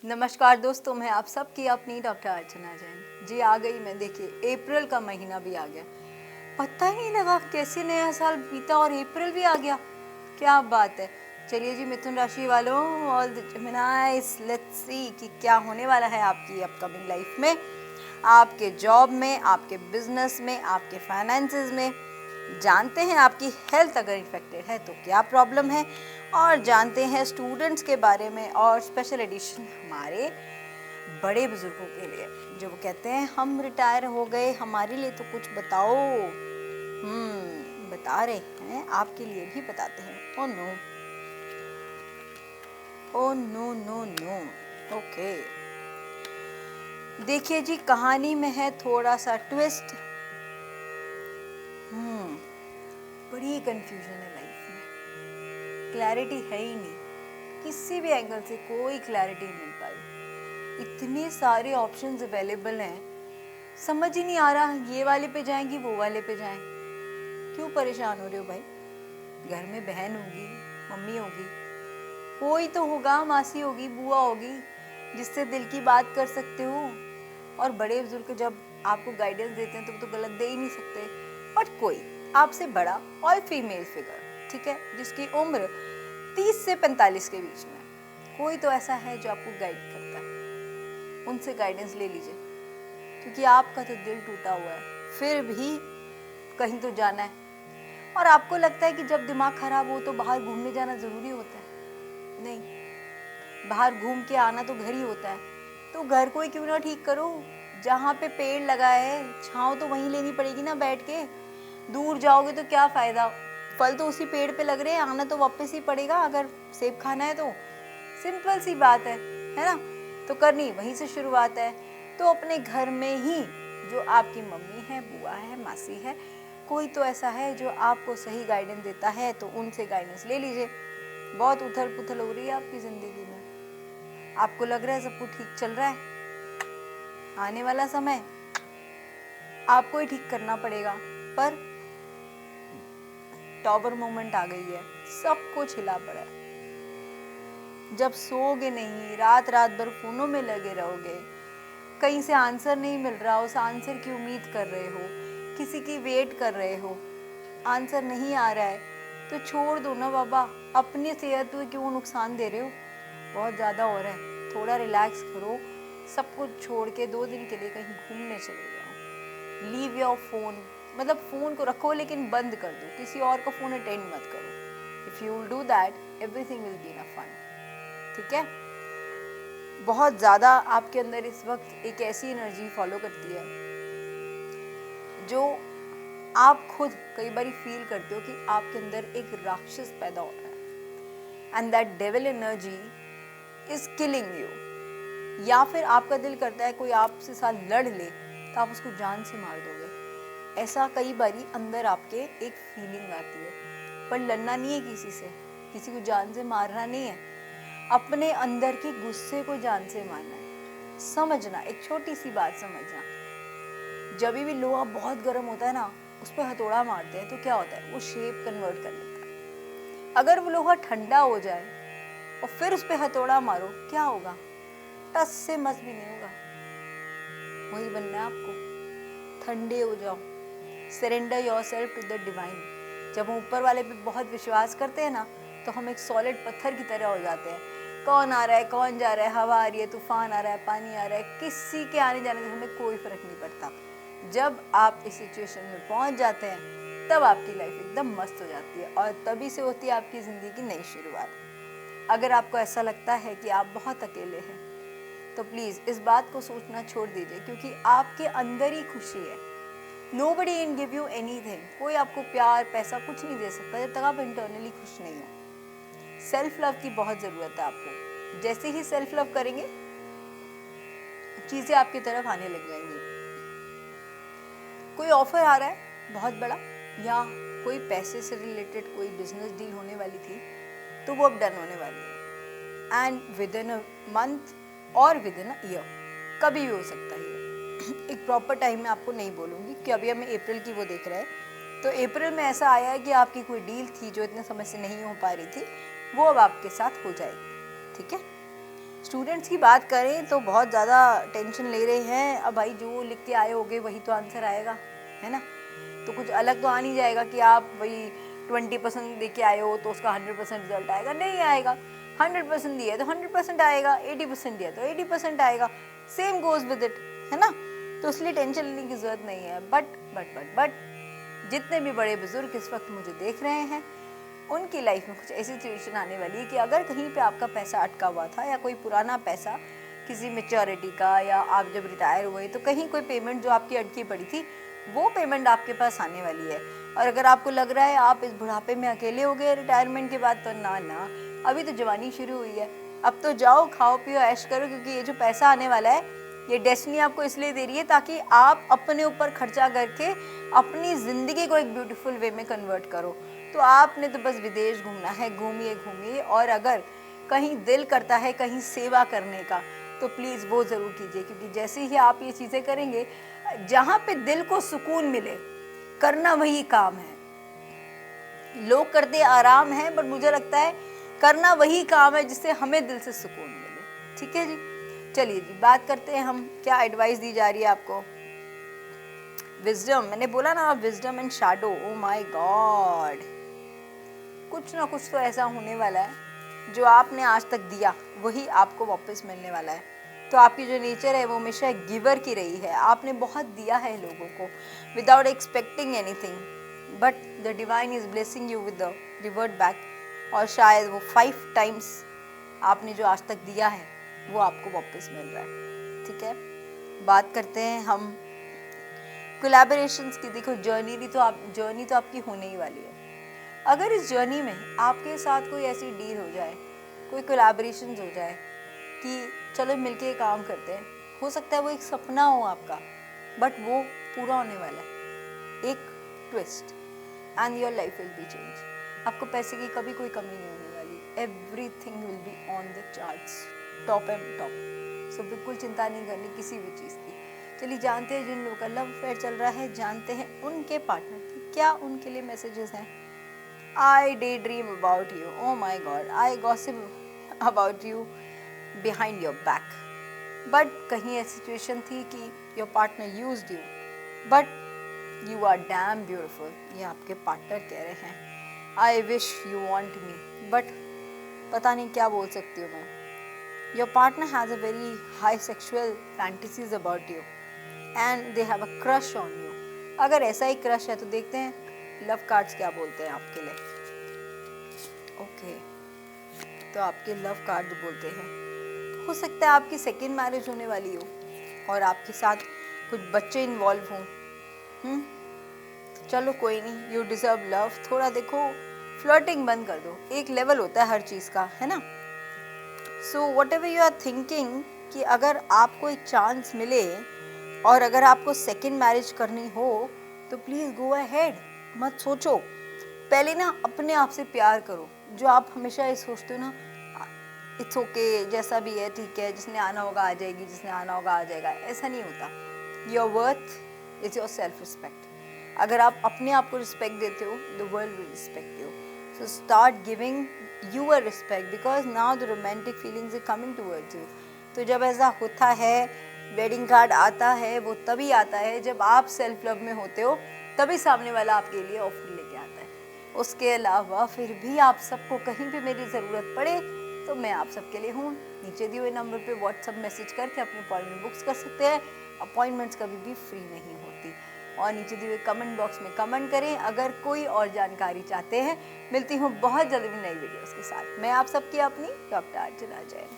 नमस्कार दोस्तों, मैं आप सबकी अपनी डॉक्टर अर्चना जैन जी आ गई मैं। देखिए अप्रैल का महीना भी आ गया, पता ही नहीं लगा कैसे नया साल बीता और अप्रैल भी आ गया। क्या बात है। चलिए जी मिथुन राशि वालों, ऑल द जेमिनाइज, लेट्स सी कि क्या होने वाला है आपकी अपकमिंग लाइफ में, आपके जॉब में, आपके बिजनेस में, आपके फाइनेंसेस में। जानते हैं आपकी हेल्थ अगर इफेक्टेड है तो क्या प्रॉब्लम है, और जानते हैं स्टूडेंट्स के बारे में और स्पेशल एडिशन हमारे बड़े बुजुर्गों के लिए जो वो कहते हैं हम रिटायर हो गए, हमारे लिए तो कुछ बताओ। बता रहे हैं, आपके लिए भी बताते हैं। Oh no, oh no no no. Okay, देखिए जी कहानी में है थोड़ा सा ट्विस्ट। बड़ी कंफ्यूजन है लाइफ में, क्लैरिटी है ही नहीं, किसी भी एंगल से कोई क्लैरिटी नहीं मिल पाई। इतने सारे ऑप्शंस अवेलेबल हैं, समझ ही नहीं आ रहा ये वाले पे जाएंगी वो वाले पे जाएं। क्यों परेशान हो रहे हो भाई? घर में बहन होगी, मम्मी होगी, कोई तो होगा, मासी होगी, बुआ होगी, जिससे दिल की बात कर सकते हो। और बड़े बुजुर्ग जब आपको गाइडेंस देते हैं तो वो तो गलत दे ही नहीं सकते। बट कोई आपसे बड़ा और फीमेल फिगर, ठीक है, जिसकी उम्र 30 से 45 के बीच में, कोई तो ऐसा है जो आपको गाइड करता है, उनसे गाइडेंस ले लीजिए। क्योंकि आपका तो दिल टूटा हुआ है, फिर भी कहीं तो जाना है। और आपको लगता है कि जब दिमाग खराब हो तो बाहर घूमने जाना जरूरी होता है। नहीं, बाहर घूम के आना तो घर ही होता है। तो घर को ही क्यों ना ठीक करो, जहाँ पे पेड़ लगा है छांव तो वहीं लेनी पड़ेगी ना बैठ के। दूर जाओगे तो क्या फायदा, फल तो उसी पेड़ पे लग रहे हैं, आना तो वापस ही पड़ेगा अगर सेब खाना है तो। सिंपल सी बात है ना। तो करनी वहीं से शुरुआत है। तो अपने घर में ही जो आपकी मम्मी है, बुआ है, मासी है, कोई तो ऐसा है जो आपको सही गाइडेंस देता है, तो उनसे गाइडेंस ले लीजिए। बहुत उथल पुथल हो रही है आपकी जिंदगी में, आपको लग रहा है सब कुछ ठीक चल रहा है, आने वाला समय आपको ही ठीक करना पड़ेगा। पर टॉवर मोमेंट आ गई है, सब कुछ हिला पड़ा है। जब सोओगे नहीं, रात रात भर फोनों में लगे रहोगे, कहीं से आंसर नहीं मिल रहा, उस आंसर की उम्मीद कर रहे हो, किसी की वेट कर रहे हो, आंसर नहीं आ रहा है, तो छोड़ दो ना बाबा। अपनी सेहत को क्यों नुकसान दे रहे हो? बहुत ज़्यादा हो रहा है, थोड़ा रिलैक्स करो, सब कुछ छोड़ के 2 दिन के लिए कहीं घूमने चले जाओ। लीव योर फोन, मतलब फ़ोन को रखो लेकिन बंद कर दो, किसी और का फ़ोन अटेंड मत करो। If you will do that, everything will be in a fun. ठीक है। बहुत ज़्यादा आपके अंदर इस वक्त एक ऐसी एनर्जी फॉलो करती है जो आप खुद कई बार फील करते हो कि आपके अंदर एक राक्षस पैदा हो रहा है, and that devil energy is killing you. या फिर आपका दिल करता है कोई आपसे साथ लड़ ले तो आप उसको जान से मार दोगे। ऐसा कई बारी अंदर आपके एक फीलिंग आती है, पर लड़ना नहीं है किसी से, किसी को जान से मारना नहीं है, अपने अंदर के गुस्से को जान से मारना है। समझना, एक छोटी सी बात समझना, जब भी लोहा बहुत गर्म होता है ना, उस पर हथौड़ा मारते हैं तो क्या होता है, वो शेप कन्वर्ट कर लेता है। अगर वो लोहा ठंडा हो जाए और फिर उस पर हथौड़ा मारो, क्या होगा? टस से मस भी नहीं होगा। वही बनना है आपको, ठंडे हो जाओ, surrender yourself to the divine. जब हम ऊपर वाले पे बहुत विश्वास करते हैं ना, तो हम एक सॉलिड पत्थर की तरह हो जाते हैं। कौन आ रहा है, कौन जा रहा है, हवा आ रही है, तूफान आ रहा है, पानी आ रहा है, किसी के आने जाने से हमें कोई फर्क नहीं पड़ता। जब आप इस सिचुएशन में पहुंच जाते हैं तब आपकी लाइफ एकदम मस्त हो जाती है, और तभी से होती है आपकी ज़िंदगी की नई शुरुआत। अगर आपको ऐसा लगता है कि आप बहुत अकेले हैं तो प्लीज़ इस बात को सोचना छोड़ दीजिए, क्योंकि आपके अंदर ही खुशी है। Nobody can give you anything, कोई आपको प्यार, पैसा कुछ नहीं दे सकता जब तक आप इंटरनली खुश नहीं हो। सेल्फ लव की बहुत ज़रूरत है आपको। जैसे ही सेल्फ लव करेंगे, चीज़ें आपकी तरफ आने लग जाएंगी। कोई ऑफर आ रहा है बहुत बड़ा, या कोई पैसे से रिलेटेड कोई बिजनेस डील होने वाली थी, तो वो अब डन होने वाली है, and with in a month और विद इन अ ईयर, कभी भी हो सकता है। एक प्रॉपर टाइम में आपको नहीं बोलूँगी कि अभी हमें अप्रैल की वो देख रहे हैं, तो अप्रैल में ऐसा आया है कि आपकी कोई डील थी जो इतने समय से नहीं हो पा रही थी, वो अब आपके साथ हो जाएगी। ठीक है। स्टूडेंट्स की बात करें तो बहुत ज़्यादा टेंशन ले रहे हैं। अब भाई जो लिख के आए होगे वही तो आंसर आएगा, है ना। तो कुछ अलग तो आ नहीं जाएगा कि आप वही 20% दे के आए हो तो उसका 100% रिजल्ट आएगा, नहीं आएगा। 100% दिया है तो 100% आएगा, 80% दिया तो 80% आएगा। सेम गोज विद इट, है ना। तो इसलिए टेंशन लेने की ज़रूरत नहीं है। बट जितने भी बड़े बुजुर्ग इस वक्त मुझे देख रहे हैं, उनकी लाइफ में कुछ ऐसी सिचुएशन आने वाली है कि अगर कहीं पे आपका पैसा अटका हुआ था या कोई पुराना पैसा किसी मेच्योरिटी का, या आप जब रिटायर हुए तो कहीं कोई पेमेंट जो आपकी अटकी पड़ी थी, वो पेमेंट आपके पास आने वाली है। और अगर आपको लग रहा है आप इस बुढ़ापे में अकेले हो गए रिटायरमेंट के बाद, तो ना, अभी तो जवानी शुरू हुई है। अब तो जाओ, खाओ पियो, ऐश करो, क्योंकि ये जो पैसा आने वाला है ये डेस्टिनी आपको इसलिए दे रही है ताकि आप अपने ऊपर खर्चा करके अपनी ज़िंदगी को एक ब्यूटीफुल वे में कन्वर्ट करो। तो आपने तो बस विदेश घूमना है, घूमिए। और अगर कहीं दिल करता है कहीं सेवा करने का, तो प्लीज़ वो ज़रूर कीजिए, क्योंकि जैसे ही आप ये चीज़ें करेंगे, जहाँ पे दिल को सुकून मिले, करना वही काम है। लोग करते आराम है, बट मुझे लगता है करना वही काम है जिससे हमें दिल से सुकून मिले। ठीक है जी, चलिए जी, बात करते हैं हम क्या एडवाइस दी जा रही है आपको। विजडम, मैंने बोला ना, wisdom and shadow, oh my God, कुछ ना कुछ तो ऐसा होने वाला है जो आपने आज तक दिया वही आपको वापस मिलने वाला है। तो आपकी जो नेचर है वो हमेशा गिवर की रही है। आपने बहुत दिया है लोगों को without expecting anything, but the divine is blessing you with the revert back. और शायद वो 5 टाइम्स आपने जो आज तक दिया है वो आपको वापस मिल रहा है। ठीक है, बात करते हैं हम कोलैबोरेशंस की। देखो, जर्नी तो आपकी होने ही वाली है। अगर इस जर्नी में आपके साथ कोई ऐसी डील हो जाए, कोई कोलैबोरेशंस हो जाए कि चलो मिलके काम करते हैं, हो सकता है वो एक सपना हो आपका, बट वो पूरा होने वाला है। एक twist and your life will be change. आपको पैसे की कभी कोई कमी नहीं होने वाली। Everything will be on the charts, top and top. So बिल्कुल चिंता नहीं करनी किसी भी चीज़ की। चलिए जानते हैं जिन लोगों का लव अफेयर चल रहा है, जानते हैं उनके पार्टनर की क्या उनके लिए मैसेजेस हैं। I daydream about you. Oh my God, I gossip about you behind your back. But कहीं ऐसी सिचुएशन थी कि your partner used you, but you are damn beautiful. ये आपके पार्टनर कह रहे हैं। I wish you want me, but पता नहीं क्या बोल सकती हूँ मैं। Your partner has a very high sexual fantasies about you, and they have a crush on you. अगर ऐसा ही क्रश है तो देखते हैं लव कार्ड्स क्या बोलते हैं आपके लिए। ओके, तो आपके लव कार्ड बोलते हैं, हो सकता है आपकी सेकेंड मैरिज होने वाली हो और आपके साथ कुछ बच्चे इन्वॉल्व हों। चलो कोई नहीं, यू डिजर्व लव। थोड़ा देखो, फ्लर्टिंग बंद कर दो। एक लेवल होता है हर चीज़ का, है ना। So whatever you are thinking कि अगर आपको एक चांस मिले और अगर आपको सेकेंड मैरिज करनी हो तो प्लीज़ गो अहेड, मत सोचो। पहले ना अपने आप से प्यार करो। जो आप हमेशा ये सोचते हो ना, इट्स ओके, जैसा भी है ठीक है, जिसने आना होगा आ जाएगी, जिसने आना होगा आ जाएगा, ऐसा नहीं होता। Your worth is your self respect. अगर आप अपने आप को रिस्पेक्ट देते हो, the world will respect you. So start giving your respect, because now the romantic feelings are coming towards you. तो जब ऐसा होता है, वेडिंग कार्ड आता है, वो तभी आता है जब आप सेल्फ लव में होते हो, तभी सामने वाला आपके लिए ऑफर लेके आता है। उसके अलावा फिर भी आप सबको कहीं भी मेरी ज़रूरत पड़े तो मैं आप सबके लिए हूँ। नीचे दिए हुए नंबर पे व्हाट्सअप मैसेज करके अपनी अपॉइंटमेंट बुक्स कर सकते हैं। अपॉइंटमेंट्स कभी भी फ्री नहीं होती। और नीचे दिए हुए कमेंट बॉक्स में कमेंट करें अगर कोई और जानकारी चाहते हैं। मिलती हूँ बहुत जल्दी नई वीडियोज़ के साथ। मैं आप सबकी अपनी डॉक्टर अर्चना जैन।